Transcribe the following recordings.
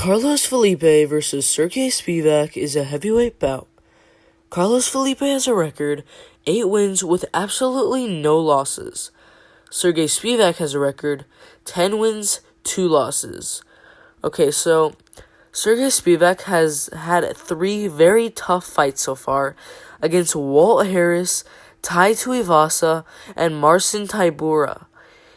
Carlos Felipe versus Sergei Spivak is a heavyweight bout. Carlos Felipe has a record 8 wins with absolutely no losses. Sergei Spivak has a record 10 wins, 2 losses. Okay, so Sergei Spivak has had 3 very tough fights so far against Walt Harris, Tai Tuivasa, and Marcin Tybura.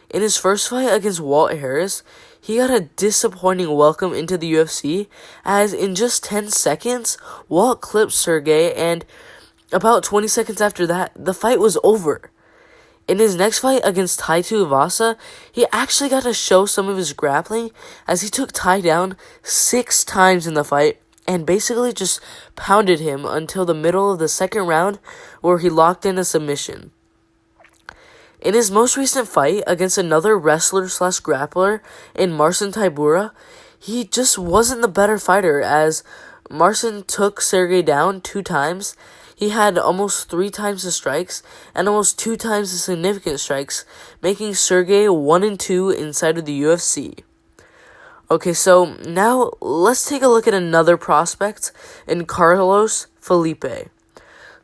In his first fight against Walt Harris, he got a disappointing welcome into the UFC, as in just 10 seconds, Walt clipped Sergei, and about 20 seconds after that, the fight was over. In his next fight against Tai Tuivasa, he actually got to show some of his grappling, as he took Tai down 6 times in the fight, and basically just pounded him until the middle of the second round, where he locked in a submission. In his most recent fight against another wrestler/grappler in Marcin Tybura, he just wasn't the better fighter, as Marcin took Sergei down 2 times. He had almost 3 times the strikes and almost 2 times the significant strikes, making Sergei 1-2 inside of the UFC. Okay, so now let's take a look at another prospect in Carlos Felipe.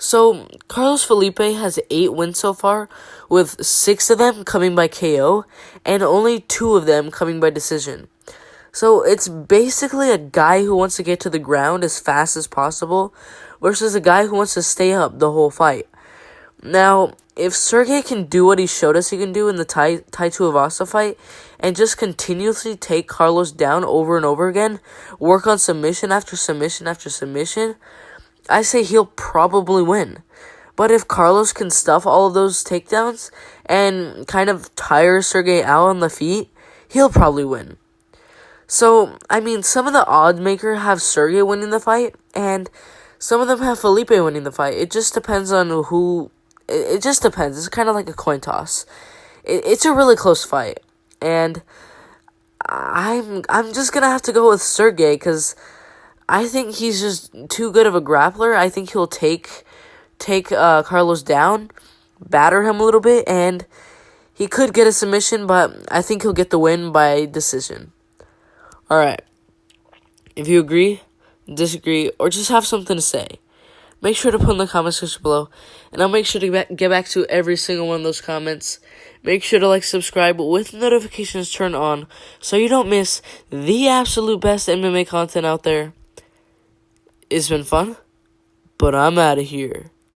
So, Carlos Felipe has 8 wins so far, with 6 of them coming by KO, and only 2 of them coming by decision. So, it's basically a guy who wants to get to the ground as fast as possible, versus a guy who wants to stay up the whole fight. Now, if Sergei can do what he showed us he can do in the Tai Tuivasa fight, and just continuously take Carlos down over and over again, work on submission after submission after submission, I say he'll probably win. But if Carlos can stuff all of those takedowns and kind of tire Sergei out on the feet, he'll probably win. So, I mean, some of the odds maker have Sergei winning the fight, and some of them have Felipe winning the fight. It just depends on who. It just depends. It's kind of like a coin toss. It's a really close fight, and I'm just gonna have to go with Sergei, because I think he's just too good of a grappler. I think he'll take Carlos down, batter him a little bit, and he could get a submission, but I think he'll get the win by decision. Alright, if you agree, disagree, or just have something to say, make sure to put in the comment section below, and I'll make sure to get back to every single one of those comments. Make sure to like, subscribe with notifications turned on, so you don't miss the absolute best MMA content out there. It's been fun, but I'm out of here.